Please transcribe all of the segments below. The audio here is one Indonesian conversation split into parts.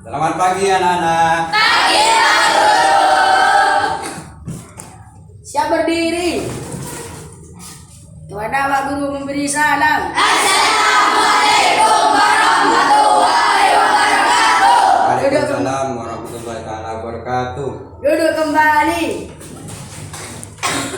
Selamat pagi anak-anak. Pagi Pak Guru. Siap berdiri. Kepada Pak Guru memberi salam. Assalamualaikum warahmatullahi wabarakatuh. Waalaikumsalam warahmatullahi wabarakatuh. Duduk kembali.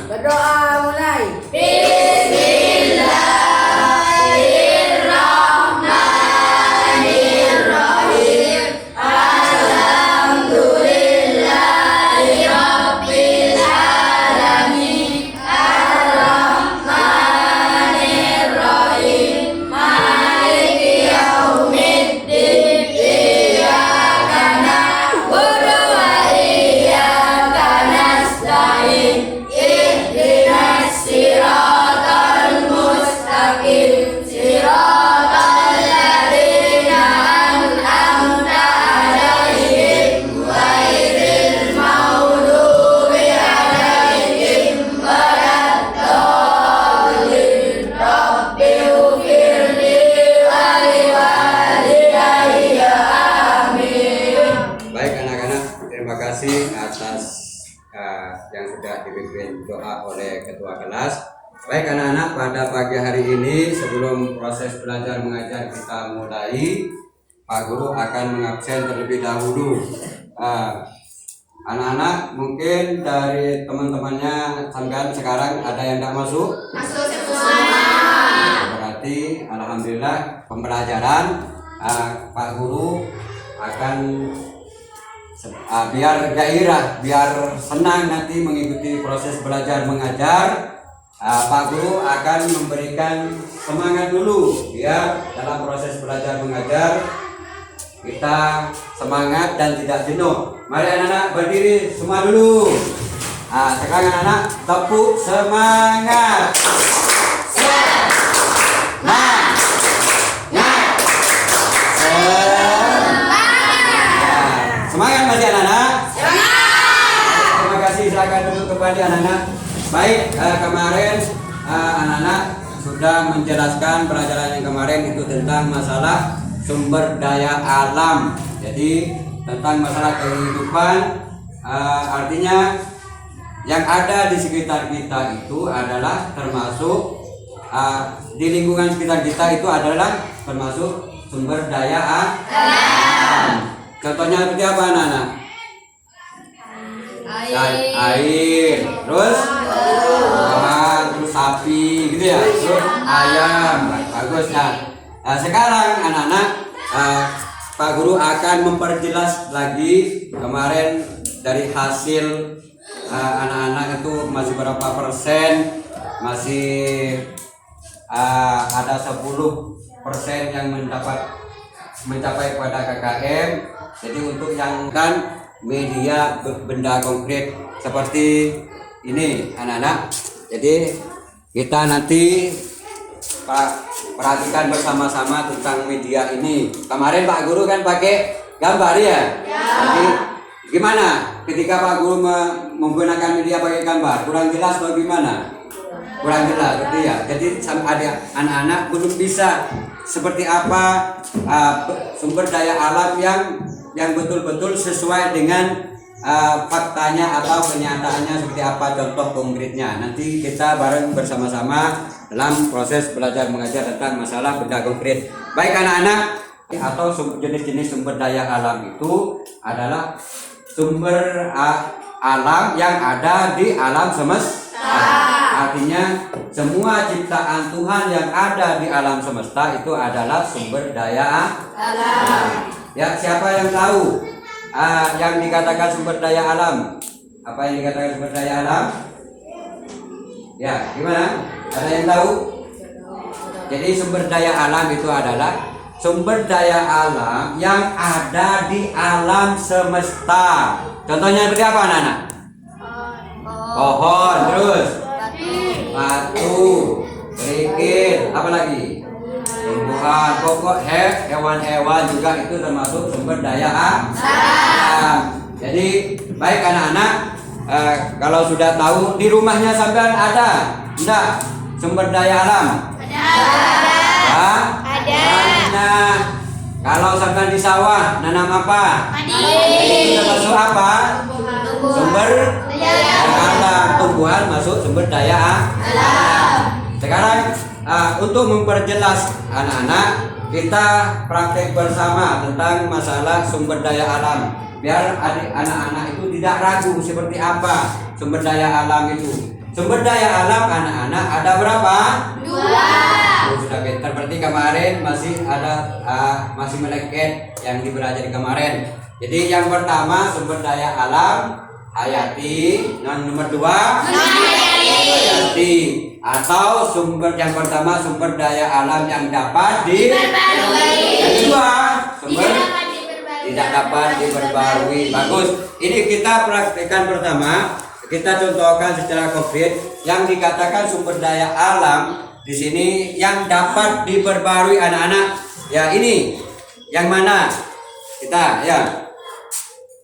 Berdoa mulai. Bismillahirrahmanirrahim. Alhamdulillahirabbil alamin. Arrahmanirrahim. Maliki yaumiddin. Iyyaka na'budu wa iyyaka nasta'in. Ihdinas siratal mustaqim. Siratal ladzina an'amta 'alaihim ghairil maghdubi 'alaihim waladdallin. Rabbighfirli wa liwalidayya. Amin. Baik anak-anak, terima kasih atas yang sudah dipimpin doa oleh ketua kelas. Baik anak-anak, pada pagi hari ini sebelum proses belajar mengajar kita mulai, Pak Guru akan mengabsen terlebih dahulu. Anak-anak mungkin dari teman-temannya sampean sekarang ada yang tidak masuk? Masuk semua. Berarti alhamdulillah pembelajaran Pak Guru akan biar gairah, biar senang nanti mengikuti proses belajar mengajar. Pak Guru akan memberikan semangat dulu ya dalam proses belajar mengajar. Kita semangat dan tidak jenuh. Mari anak-anak berdiri semua dulu. Sekarang anak-anak tepuk semangat. Semangat masih anak-anak? Semangat. Terima kasih, silakan duduk kembali anak-anak. Baik, kemarin anak-anak sudah menjelaskan pelajaran yang kemarin itu tentang masalah sumber daya alam. Jadi tentang masalah kehidupan, artinya yang ada di sekitar kita itu adalah termasuk di lingkungan sekitar kita itu adalah termasuk sumber daya alam. Contohnya seperti apa anak-anak? Air, terus terus sapi gitu ya, terus ayam. Bagus ya. Sekarang anak-anak Pak Guru akan memperjelas lagi kemarin dari hasil anak-anak itu masih berapa persen, masih ada 10% yang mencapai pada KKM. Jadi untuk yang kan media benda konkret seperti ini anak-anak. Jadi kita nanti perhatikan bersama-sama tentang media ini. Kemarin Pak Guru kan pakai gambar ya. Jadi gimana ketika Pak Guru menggunakan media pakai gambar? Kurang jelas atau gimana? Kurang jelas gitu ya. Jadi ada anak-anak belum bisa seperti apa sumber daya alam yang betul-betul sesuai dengan faktanya atau kenyataannya seperti apa, contoh konkretnya. Nanti kita bareng bersama-sama dalam proses belajar mengajar tentang masalah benda konkret. Baik anak-anak, atau jenis-jenis sumber daya alam itu adalah sumber alam yang ada di alam semesta. Artinya semua ciptaan Tuhan yang ada di alam semesta itu adalah sumber daya alam. Ya, siapa yang tahu yang dikatakan sumber daya alam? Apa yang dikatakan sumber daya alam? Ya, gimana? Ada yang tahu? Jadi sumber daya alam itu adalah sumber daya alam yang ada di alam semesta. Contohnya seperti apa anak-anak? Pohon, terus batu, kerikil, apa lagi? Tumbuhan, pokok, hewan-hewan juga itu termasuk sumber daya alam. Jadi baik anak-anak, kalau sudah tahu di rumahnya sampean ada enggak sumber daya alam? Ada. Ada. Kalau sampai di sawah nanam apa? Padi. Itu termasuk apa? Sumber daya alam. Tumbuhan masuk sumber daya alam. Sekarang untuk memperjelas anak-anak, kita praktek bersama tentang masalah sumber daya alam. Biar anak-anak itu tidak ragu seperti apa sumber daya alam itu. Sumber daya alam anak-anak ada berapa? 2. Oh, sudah pintar. Berarti kemarin masih ada masih meleket yang dipelajari kemarin. Jadi yang pertama sumber daya alam hayati, dan nomor 2 hayati. Atau yang pertama sumber daya alam yang dapat yang kedua sumber tidak dapat diperbarui. Bagus. Ini kita praktekkan pertama. Kita contohkan secara konkret yang dikatakan sumber daya alam di sini yang dapat diperbarui anak-anak. Ya ini yang mana? Kita ya.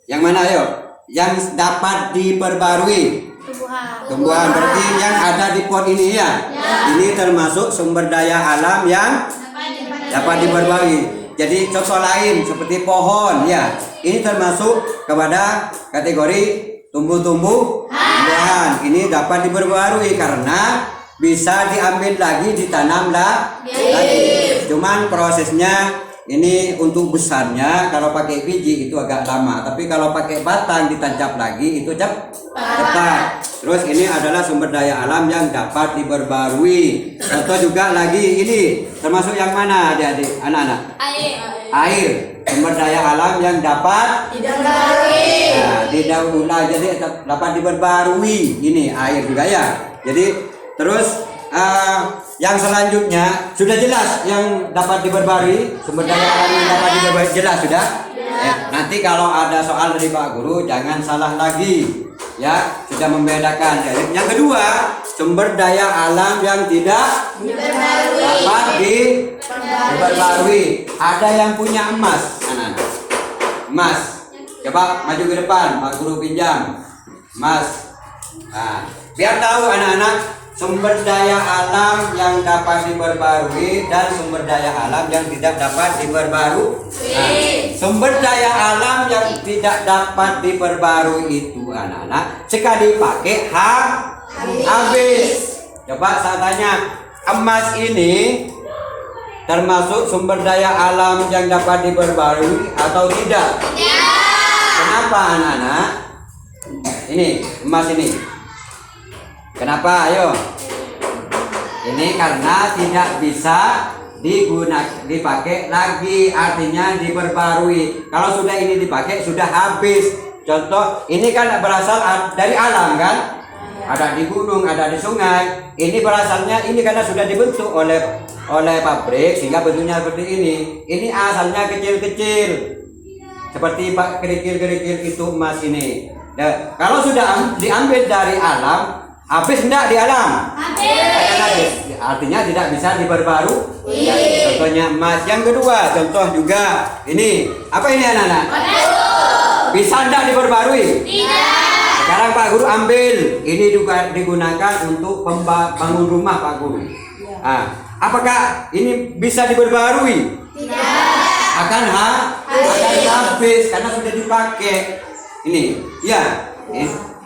Yang mana ayo? Yang dapat diperbarui. Tumbuhan berarti yang ada di pot ini ya. Ini termasuk sumber daya alam yang dapat diperbarui. Jadi contoh lain seperti pohon ya. Ini termasuk kepada kategori tumbuhan. Ini dapat diperbarui karena bisa diambil lagi, ditanam lagi. Cuman prosesnya ini untuk besarnya kalau pakai biji itu agak lama, tapi kalau pakai batang ditancap lagi itu cepat. Terus ini adalah sumber daya alam yang dapat diperbarui. Contoh juga lagi ini termasuk yang mana adik-adik, anak-anak? Air. Sumber daya alam yang dapat didaur jadi dapat diperbarui. Ini air juga ya. Jadi terus yang selanjutnya sudah jelas yang dapat diperbarui, sumber daya alam yang dapat diperbarui jelas sudah. Nanti kalau ada soal dari Pak Guru jangan salah lagi. Ya, sudah membedakan. Yang kedua, sumber daya alam yang tidak dapat diperbarui. Ada yang punya emas, anak-anak. Emas. Coba maju ke depan, Pak Guru pinjam. Emas. Nah, biar tahu anak-anak sumber daya alam yang dapat diperbarui dan sumber daya alam yang tidak dapat diperbarui. Sumber daya alam yang tidak dapat diperbarui itu anak-anak sekali pakai habis. Coba saya tanya, emas ini termasuk sumber daya alam yang dapat diperbarui atau tidak? Kenapa anak-anak? Ini emas ini. Kenapa? Ayo. Ini karena tidak bisa dipakai lagi, artinya diperbarui. Kalau sudah ini dipakai sudah habis. Contoh, ini kan berasal dari alam kan? Ada di gunung, ada di sungai. Ini berasalnya ini karena sudah dibentuk oleh pabrik sehingga bentuknya seperti ini. Ini asalnya kecil-kecil. Seperti kerikil-kerikil itu emas ini. Nah, kalau sudah diambil dari alam, habis enggak di alam? Habis. Artinya tidak bisa diperbarui. Contohnya emas. Yang kedua, contoh juga ini. Apa ini anak-anak? Bisa enggak diperbarui? Tidak. Sekarang Pak Guru ambil. Ini juga digunakan untuk bangun rumah Pak Guru. Apakah ini bisa diperbarui? Tidak. Akan habis karena sudah dipakai. Ini, ya.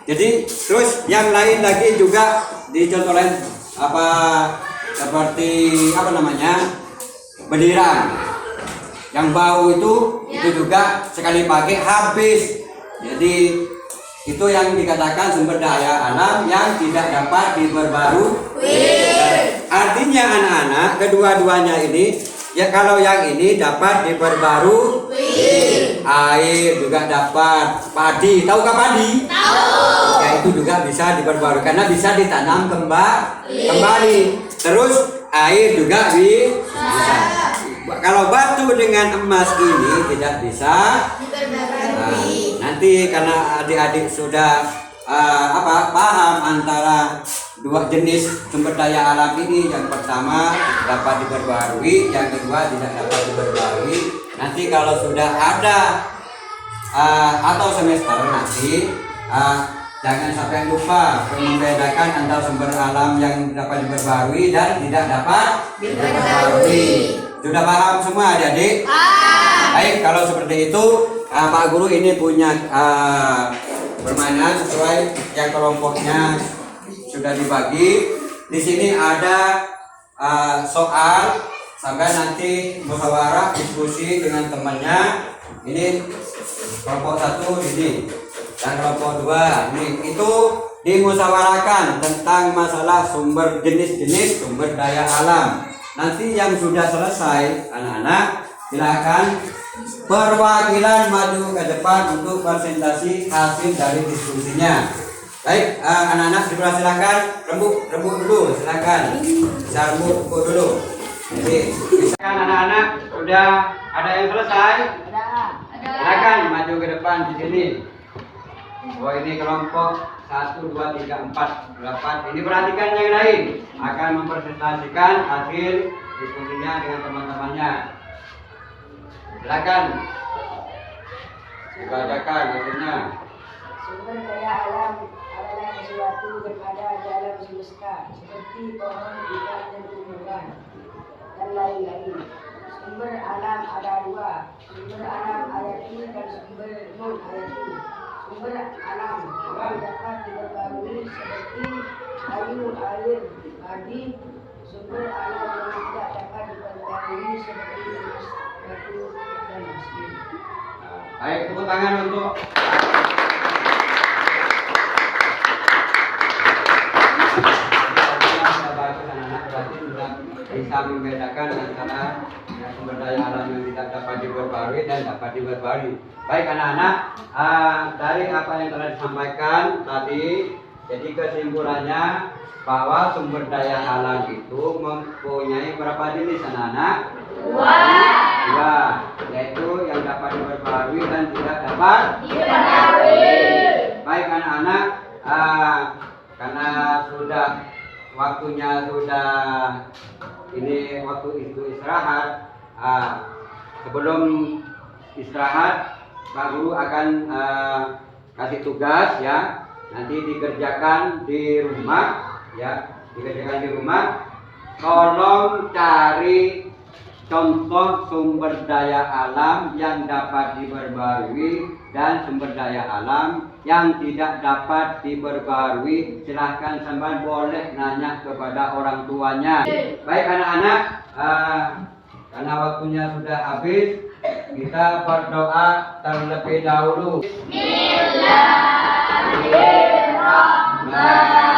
Jadi terus yang lain lagi juga di contoh lain seperti bediran yang bau itu juga sekali pakai habis. Jadi itu yang dikatakan sumber daya alam yang tidak dapat diperbarui. Artinya anak-anak kedua-duanya ini ya, kalau yang ini dapat diperbarui, air juga dapat, padi, tahukah padi? Tahu. Ya itu juga bisa diperbarui karena bisa ditanam kembali. Terus air juga bisa. Kalau batu dengan emas ini tidak bisa diperbarui. Nanti karena adik-adik sudah paham antara dua jenis sumber daya alam ini, yang pertama dapat diperbarui, yang kedua tidak dapat diperbarui. Nanti kalau sudah ada atau semester nanti jangan sampai lupa membedakan antara sumber alam yang dapat diperbarui dan tidak dapat diperbarui. Sudah paham semua adik-adik? Baik, kalau seperti itu Pak Guru ini punya permainan sesuai yang kelompoknya sudah dibagi. Di sini ada soal sampai nanti musyawarah diskusi dengan temannya. Ini kelompok 1 ini dan kelompok 2 ini itu dimusyawarahkan tentang masalah sumber jenis-jenis sumber daya alam. Nanti yang sudah selesai anak-anak silakan perwakilan maju ke depan untuk presentasi hasil dari diskusinya. Baik, anak-anak silakan rembuk dulu, silakan bisa rembuk dulu. Jadi misalkan anak-anak sudah ada yang selesai, silakan maju ke depan di sini. Oh, ini kelompok 1, 2, 3, 4, 8. Ini perhatikan yang lain akan mempresentasikan hasil diskusinya dengan teman-temannya. Silakan dibacakan hasilnya. Sumber daya alam adalah sesuatu yang ada dalam semesta, seperti pohon, ikan, dan tumbuhan, dan lain-lain. Sumber alam ada 2, sumber alam hayati dan sumber non-hayati. Sumber alam yang dapat diperbarui seperti air, padi. Sumber alam yang tidak dapat diperbarui seperti batu dan mesin. Baik, tepuk tangan untuk bisa membedakan antara sumber daya alam yang tidak dapat diperbarui dan dapat diperbarui. Baik anak-anak, dari apa yang telah disampaikan tadi, jadi kesimpulannya bahwa sumber daya alam itu mempunyai berapa jenis anak-anak? 2, yaitu yang dapat diperbarui dan tidak dapat diperbarui. Baik anak-anak, karena sudah waktunya ini waktu itu istirahat. Sebelum istirahat, Pak Guru akan kasih tugas ya, nanti dikerjakan di rumah ya, dikerjakan di rumah. Tolong cari contoh sumber daya alam yang dapat diperbarui dan sumber daya alam yang tidak dapat diperbarui. Silahkan sampean boleh nanya kepada orang tuanya. Baik anak-anak, karena waktunya sudah habis, kita berdoa terlebih dahulu. Bismillahirrahmanirrahim.